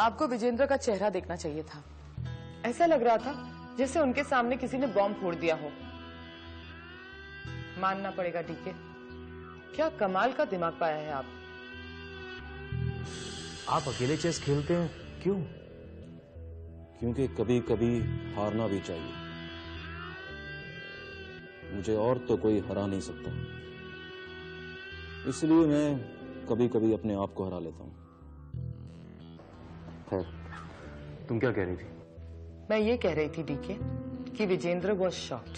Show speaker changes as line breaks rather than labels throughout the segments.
आपको विजेंद्र का चेहरा देखना चाहिए था। ऐसा लग रहा था जैसे उनके सामने किसी ने बॉम्ब फोड़ दिया हो। मानना पड़ेगा डीके, क्या कमाल का दिमाग पाया है आप।
आप अकेले चेस खेलते हैं क्यों?
क्योंकि कभी कभी हारना भी चाहिए। मुझे और तो कोई हरा नहीं सकता, इसलिए मैं कभी कभी अपने आप को हरा लेता हूं।
खैर, तुम क्या कह रही थी?
मैं ये कह रही थी डीके कि Vijendra was shocked.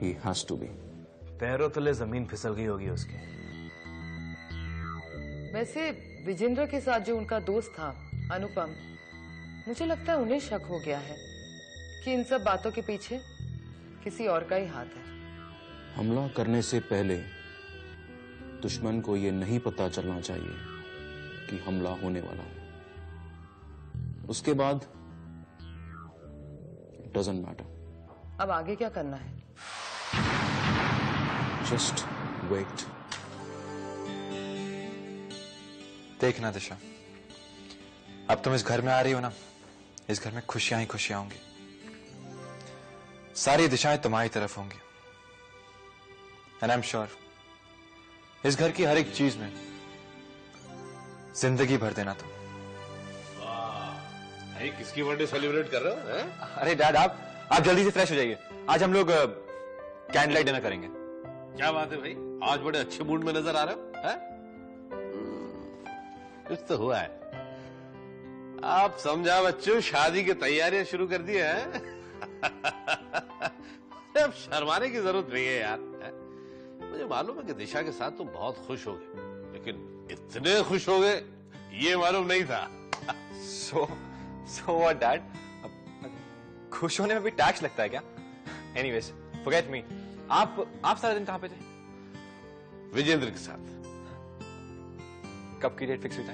He has to be.
पैरों तले जमीन फिसल गई होगी उसके।
वैसे विजेंद्र के साथ जो उनका दोस्त था अनुपम, मुझे लगता है उन्हें शक हो गया है कि इन सब बातों के पीछे किसी और का ही हाथ है।
हमला करने से पहले दुश्मन को यह नहीं पता चलना चाहिए कि हमला होने वाला है। उसके बाद इट डजंट मैटर।
अब आगे क्या करना है?
Just wait.
देखना दिशा, अब तुम इस घर में आ रही हो ना, इस घर में खुशियां ही खुशियां होंगी। सारी दिशाएं तुम्हारी तरफ होंगी। एंड आई एम श्योर इस घर की हर एक चीज में जिंदगी भर देना तुम।
भाई किसकी बर्थडे सेलिब्रेट कर रहे हो हैं?
अरे डैड, आप जल्दी से फ्रेश हो जाइए। आज हम लोग कैंडल लाइट डिनर करेंगे।
क्या बात है भाई, आज बड़े अच्छे मूड में नजर आ रहे हो हैं? कुछ तो हुआ है। आप समझा बच्चों, शादी की तैयारियां शुरू कर दी हैं। अब शर्माने की जरूरत नहीं है यार। मुझे मालूम है कि दिशा के साथ तुम बहुत खुश हो गए, लेकिन इतने खुश हो गए ये मालूम नहीं था।
सो व्हाट डैड, खुश होने में भी टैक्स लगता है क्या? Anyways forget me. आप सारा दिन कहां पे थे?
विजेंद्र के साथ।
कब की डेट फिक्स हुई था?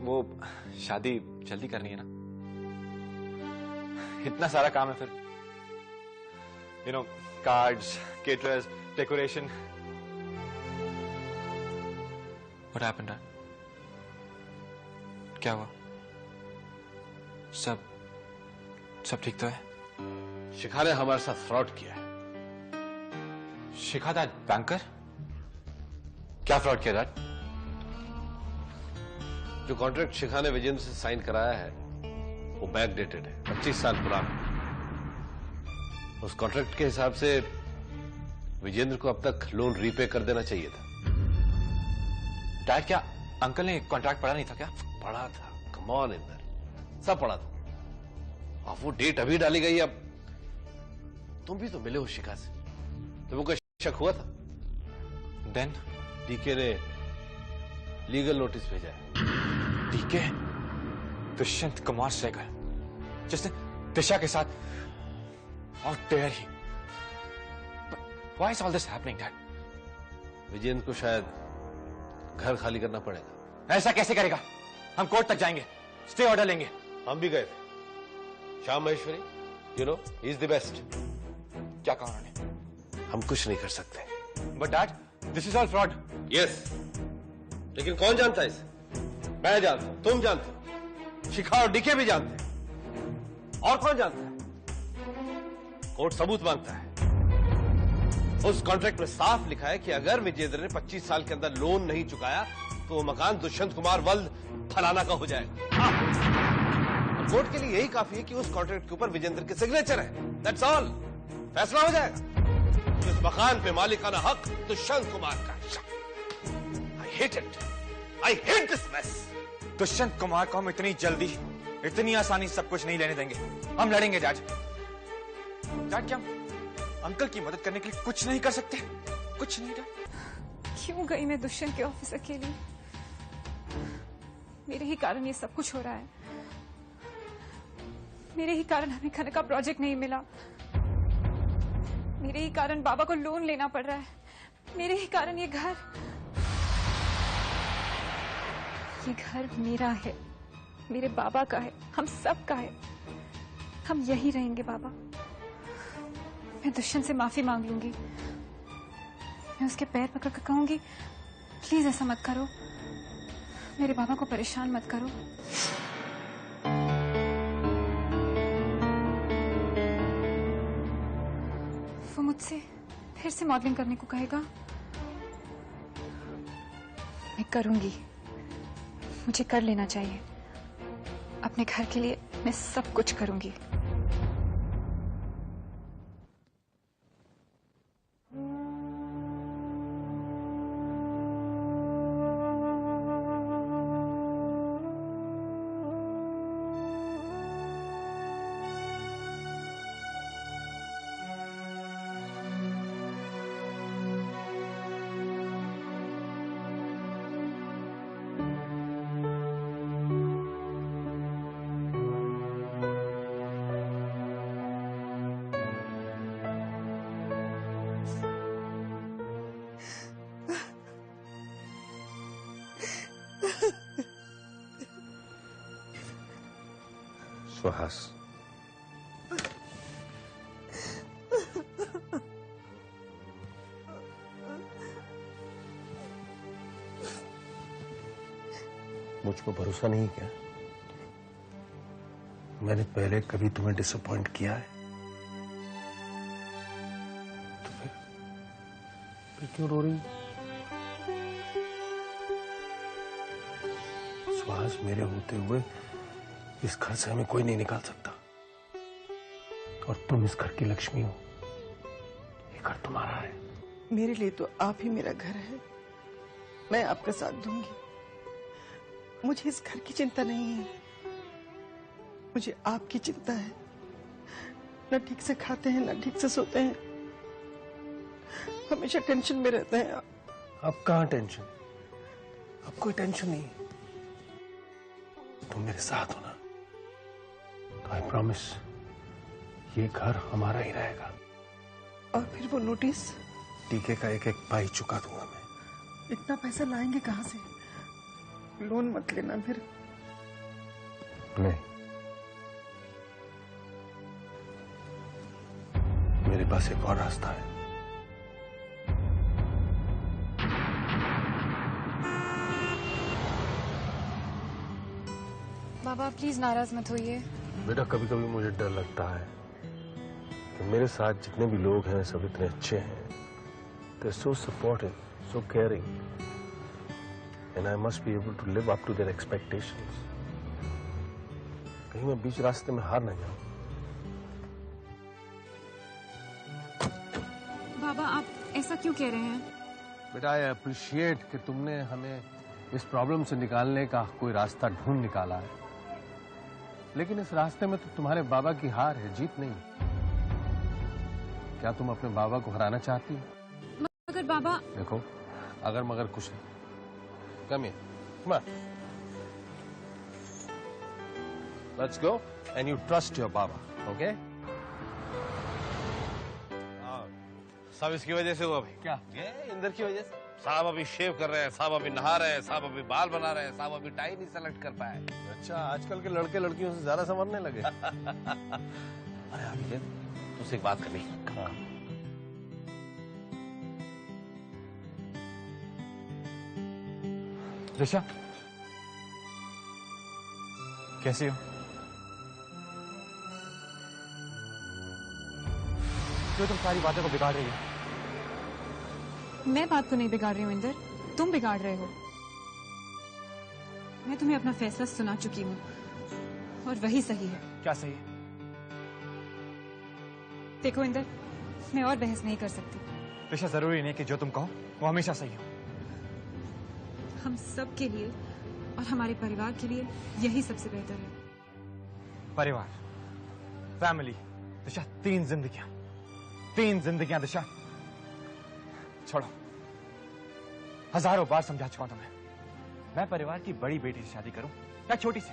वो शादी जल्दी करनी है ना, इतना सारा काम है। फिर you know, cards, caterers, decoration. What happened dad? क्या हुआ? सब ठीक तो है?
शिखा ने हमारे साथ फ्रॉड किया है।
शिखा दैट बैंकर? क्या फ्रॉड किया दैट?
जो कॉन्ट्रैक्ट शिखा ने विजेंद्र से साइन कराया है वो बैक डेटेड है, 25 साल पुराना। उस कॉन्ट्रैक्ट के हिसाब से विजेंद्र को अब तक लोन रीपे कर देना चाहिए था।
डैड, क्या अंकल ने कॉन्ट्रैक्ट पढ़ा नहीं था क्या?
पढ़ा था, कम ऑन इंदर, सब पढ़ा था। और वो डेट अभी डाली गई। अब तुम भी तो मिले हो शिखा से, तुम्हें कोई शक हुआ था?
देन
डीके ने लीगल नोटिस भेजा है।
डीके? दुष्यंत कुमार सहगल, जिसने दिशा के साथ, और डेयर ही। Why is all this happening, Dad?
Vijendra को शायद घर खाली करना पड़ेगा।
ऐसा कैसे करेगा? हम कोर्ट तक जाएंगे, स्टे ऑर्डर लेंगे।
हम भी गए थे। Shyam Maheshwari, you know, he is the best.
क्या कहा उन्होंने?
हम कुछ नहीं कर सकते।
But dad, this is all fraud.
Yes, लेकिन कौन जानता है इसे? मैं जानता हूं, तुम जानते हो, शिखा और डीके भी जानते हैं। और कौन जानता है? कोर्ट सबूत मांगता है। उस कॉन्ट्रैक्ट में साफ लिखा है कि अगर विजेंद्र ने 25 साल के अंदर लोन नहीं चुकाया तो वो मकान दुष्यंत कुमार वल्द फलाना का हो जाएगा। कोर्ट के लिए यही काफी है कि उस कॉन्ट्रैक्ट के ऊपर विजेंद्र के सिग्नेचर है। That's all. फैसला हो जाएगा। इस मकान पे मालिकाना हक दुष्यंत कुमार का। I hate it. I hate this mess.
Dushyant Kumar को हम इतनी जल्दी, इतनी आसानी सब कुछ नहीं लेने देंगे। हम लड़ेंगे डैड। डैड, क्या अंकल की मदद करने के लिए कुछ नहीं कर सकते? कुछ नहीं डैड।
क्यों गई मैं दुष्यंत के ऑफिस अकेली? मेरे ही कारण ये सब कुछ हो रहा है। मेरे ही कारण हमें खाने का प्रोजेक्ट नहीं मिला। मेरे ही कारण बाबा को लोन लेना पड़ रहा है। मेरे ही कारण ये घर मेरा है, मेरे बाबा का है, हम सब का है। हम यही रहेंगे बाबा। मैं दुष्यंत से माफी मांग लूंगी। मैं उसके पैर पकड़ कर कहूंगी, प्लीज ऐसा मत करो। मेरे बाबा को परेशान मत करो। वो मुझसे फिर से मॉडलिंग करने को कहेगा। मैं करूंगी, मुझे कर लेना चाहिए। अपने घर के लिए मैं सब कुछ करूंगी।
सुहास, मुझ पर भरोसा नहीं क्या? मैंने पहले कभी तुम्हें डिसअपॉइंट किया है? तो फिर क्यों रो रही? सुहास, मेरे होते हुए इस घर से हमें कोई नहीं निकाल सकता, और तुम इस घर की लक्ष्मी हो। ये घर तुम्हारा है।
मेरे लिए तो आप ही मेरा घर है। मैं आपका साथ दूंगी। मुझे इस घर की चिंता नहीं है, मुझे आपकी चिंता है। न ठीक से खाते हैं, न ठीक से सोते हैं, हमेशा टेंशन में रहते हैं।
अब कहाँ टेंशन? अब कोई टेंशन नहीं है। तुम मेरे साथ हो ना, तो आई प्रॉमिस ये घर हमारा ही रहेगा।
और फिर वो नोटिस?
टीके का एक एक पाई चुका दूंगा मैं।
इतना पैसा लाएंगे कहाँ से? लोन मत लेना फिर।
नहीं, मेरे पास एक और रास्ता है।
बाबा प्लीज नाराज मत होइए।
बेटा, कभी कभी मुझे डर लगता है कि मेरे साथ जितने भी लोग हैं सब इतने अच्छे हैं। They're so supportive, so caring, and I must be able to live up to their expectations. कहीं मैं बीच रास्ते में हार न जाऊं।
बाबा आप ऐसा क्यों कह रहे हैं?
बेटा, आई अप्रिशिएट कि तुमने हमें इस प्रॉब्लम से निकालने का कोई रास्ता ढूंढ निकाला है, लेकिन इस रास्ते में तो तुम्हारे बाबा की हार है, जीत नहीं। क्या तुम अपने बाबा को हराना चाहती हो?
मगर बाबा।
देखो, अगर मगर कुछ नहीं। Come here. Come on. Let's go, and you trust your Baba, okay?
सब इसकी वजह से हुआ भाई।
क्या?
ये इंदर की वजह से। साहब अभी शेव कर रहे हैं, साहब अभी नहा रहे हैं, साहब अभी बाल बना रहे हैं, साहब अभी टाई नहीं सेलेक्ट कर पाए।
अच्छा, आजकल के लड़के लड़कियों से ज्यादा संवरने लगे।
अरे अभी तुझसे एक बात करनी।
हाँ।
ऋषा, कैसी हो? क्यों तुम सारी बातों को बिगाड़ रही हो?
मैं बात को नहीं बिगाड़ रही हूँ इंदर, तुम बिगाड़ रहे हो। मैं तुम्हें अपना फैसला सुना चुकी हूँ और वही सही है।
क्या सही है?
देखो इंदर, मैं और बहस नहीं कर सकती।
ऋषा, जरूरी नहीं कि जो तुम कहो वो हमेशा सही हो।
हम सब के लिए और हमारे परिवार के लिए यही सबसे बेहतर है।
परिवार, फैमिली, दिशा, तीन जिंदगियां दिशा। छोड़ो, हजारों बार समझा चुका हूं तुम्हें। मैं परिवार की बड़ी बेटी से शादी करूं या छोटी से,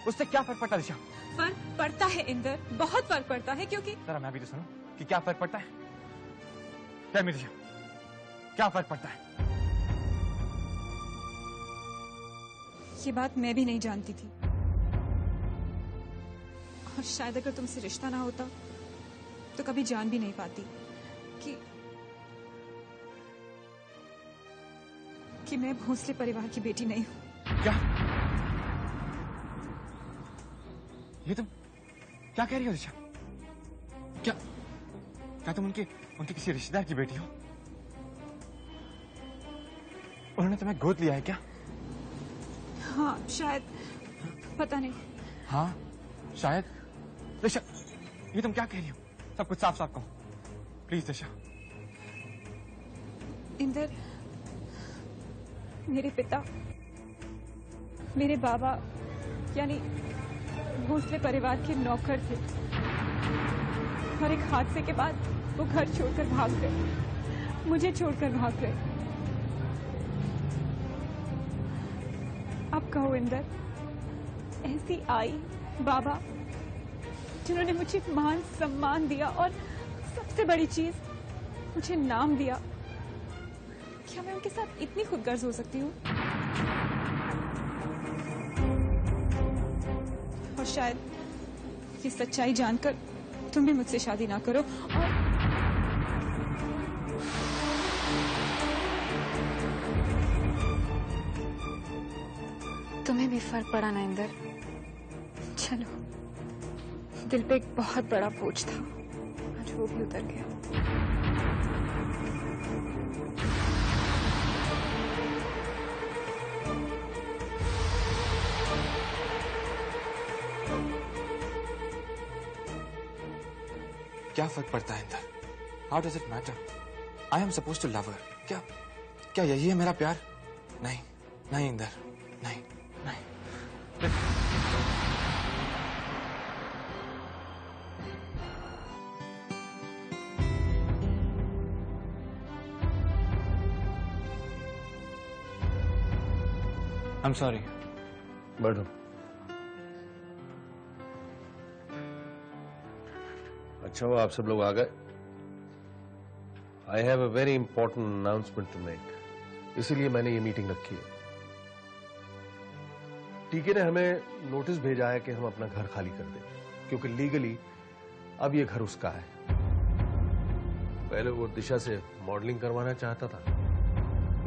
उससे क्या फर्क पड़ता दिशा?
फर्क पड़ता है इंदर, बहुत फर्क पड़ता है। क्योंकि
जरा मैं भी तो सुनूं कि क्या फर्क पड़ता है। क्या दिशा, क्या फर्क पड़ता है?
ये बात मैं भी नहीं जानती थी, और शायद अगर तुमसे रिश्ता ना होता तो कभी जान भी नहीं पाती कि मैं भोसले परिवार की बेटी नहीं हूं।
क्या? ये तुम क्या कह रही हो दिशा? क्या क्या तुम उनके उनके किसी रिश्तेदार की बेटी हो? उन्होंने तुम्हें गोद लिया है क्या?
हाँ शायद, पता नहीं।
हाँ शायद। दिशा, ये तुम क्या कह रही हो? सब कुछ साफ साफ कहो प्लीज दिशा।
इंदर, मेरे पिता, मेरे बाबा यानी भोसले परिवार के नौकर थे और एक हादसे के बाद वो घर छोड़कर भाग गए, मुझे छोड़कर भाग गए। अब कहो इंदर, ऐसी आई बाबा जिन्होंने मुझे मान सम्मान दिया और सबसे बड़ी चीज मुझे नाम दिया, क्या मैं उनके साथ इतनी खुदगर्ज हो सकती हूँ? और शायद ये सच्चाई जानकर तुम भी मुझसे शादी ना करो और तुम्हें भी फर्क पड़ा ना इंदर? चलो, दिल पे एक बहुत बड़ा बोझ था, आज वो भी उतर गया।
क्या फर्क पड़ता है Inder? How does it matter? I am suppose to love her. क्या क्या यही है मेरा प्यार? नहीं नहीं इंदर, नहीं नहीं। I am sorry.
बैठो। अच्छा हुआ आप सब लोग आ गए। I have a very important announcement to make, इसीलिए मैंने ये मीटिंग रखी है। टीके ने हमें नोटिस भेजा है कि हम अपना घर खाली कर दें, क्योंकि लीगली अब ये घर उसका है। पहले वो दिशा से मॉडलिंग करवाना चाहता था,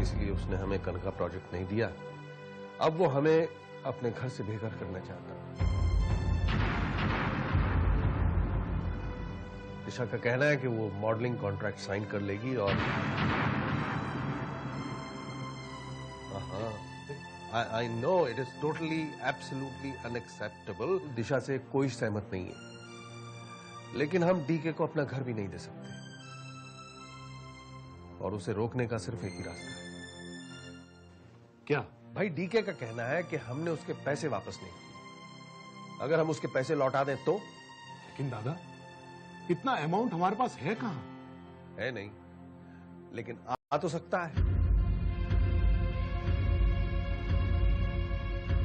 इसलिए उसने हमें कनका प्रोजेक्ट नहीं दिया। अब वो हमें अपने घर से बेघर करना चाहता है। दिशा का कहना है कि वो मॉडलिंग कॉन्ट्रैक्ट साइन कर लेगी और I know it is totally absolutely unacceptable. Disha से कोई सहमत नहीं है, लेकिन हम डीके को अपना घर भी नहीं दे सकते और उसे रोकने का सिर्फ एक ही रास्ता है।
क्या?
भाई डीके का कहना है कि हमने उसके पैसे वापस नहीं किए। अगर हम उसके पैसे लौटा दें तो?
लेकिन दादा, इतना अमाउंट हमारे पास है कहां?
है नहीं, लेकिन आ तो सकता है।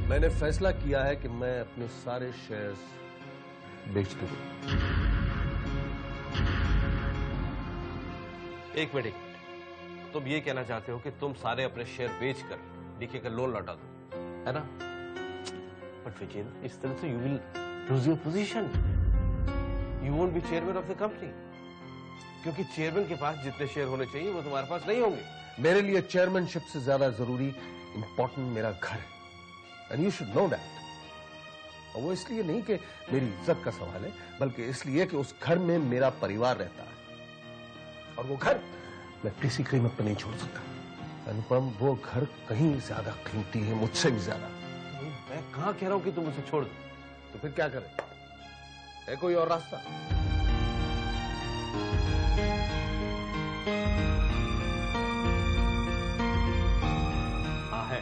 मैंने फैसला किया है कि मैं अपने सारे शेयर्स बेच दूं।
एक मिनट, तुम ये कहना चाहते हो कि तुम सारे अपने शेयर बेचकर डीके का लोन लौटा दो, है ना? बट विजेंद्र, इस तरह से you will lose your position, you won't be chairman of the company, क्योंकि चेयरमैन के पास जितने शेयर होने चाहिए वो तुम्हारे पास नहीं होंगे।
मेरे लिए चेयरमैनशिप से ज्यादा जरूरी इंपॉर्टेंट मेरा घर है, and you should know that. और वो इसलिए नहीं कि मेरी इज्जत का सवाल है, बल्कि इसलिए कि उस घर में मेरा परिवार रहता है और वो घर मैं किसी कीमत पर नहीं छोड़ सकता। अनुपम, वो घर कहीं ज्यादा कीमती है, मुझसे भी ज्यादा।
मैं कहां कह रहा हूं कि तुम उसे छोड़ दो।
तो फिर क्या करें? है कोई और रास्ता?
हाँ है।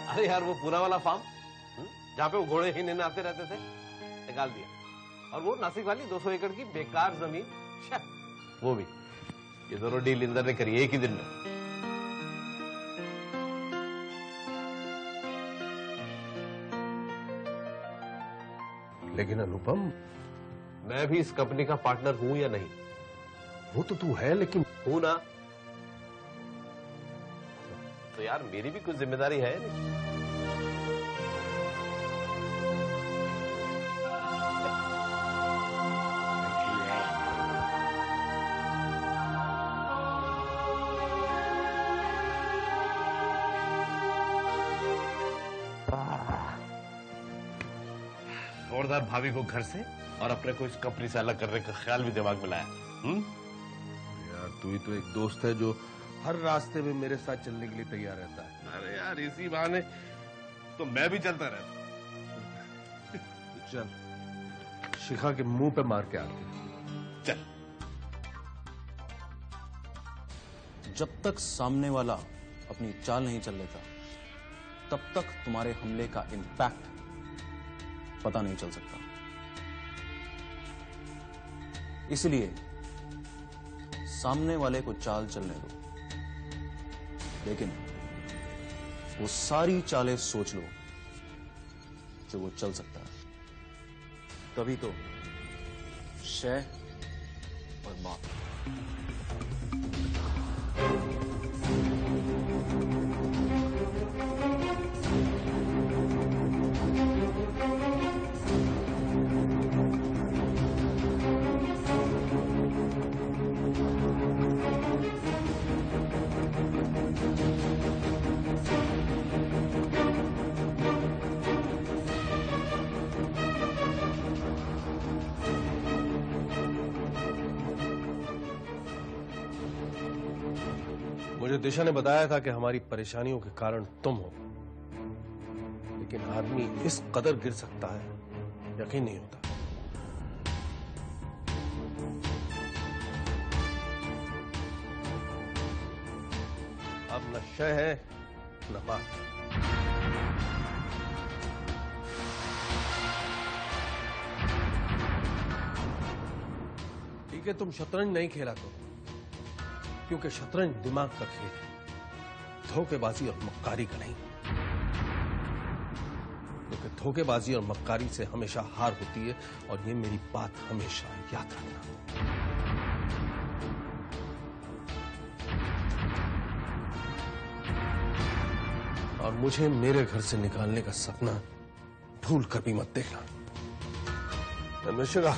अरे यार, वो पूरा वाला फार्म जहां पे वो घोड़े ही लेने आते रहते थे, निकाल दिया। और वो नासिक वाली 200 एकड़ की बेकार जमीन, वो भी। ये दोनों डील इंदर ने करी एक ही दिन में।
लेकिन अनुपम,
मैं भी इस कंपनी का पार्टनर हूं या नहीं?
वो तो तू है, लेकिन
हूं ना? तो यार, मेरी भी कुछ जिम्मेदारी है नहीं। जोरदार भाभी को घर से और अपने को इस कंपनी से अलग करने का ख्याल भी दिमाग में लाया।
यार तू ही तो एक दोस्त है जो हर रास्ते में मेरे साथ चलने के लिए तैयार रहता है।
अरे यार, इसी बहाने तो मैं भी चलता रहता।
चल शिखा के मुंह पे मार के आते हैं।
चल।
जब तक सामने वाला अपनी चाल नहीं चल लेता, तब तक तुम्हारे हमले का इंपैक्ट पता नहीं चल सकता। इसलिए सामने वाले को चाल चलने दो, लेकिन वो सारी चालें सोच लो जो वो चल सकता है। तभी तो शय और माप।
मुझे दिशा ने बताया था कि हमारी परेशानियों के कारण तुम हो, लेकिन आदमी इस कदर गिर सकता है, यकीन नहीं होता। अब न शय है न बात। ठीक है, तुम शतरंज नहीं खेला करो, क्योंकि शतरंज दिमाग का खेल है, धोखेबाजी और मक्कारी का नहीं। क्योंकि धोखेबाजी और मक्कारी से हमेशा हार होती है, और ये मेरी बात हमेशा याद रखना। और मुझे मेरे घर से निकालने का सपना भूल कर भी मत देखना। Mishra,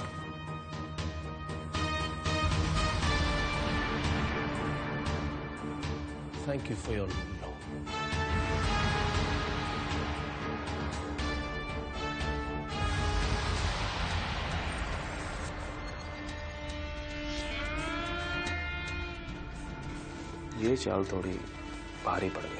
thank you for your love.
ये चाल थोड़ी भारी पड़ गई।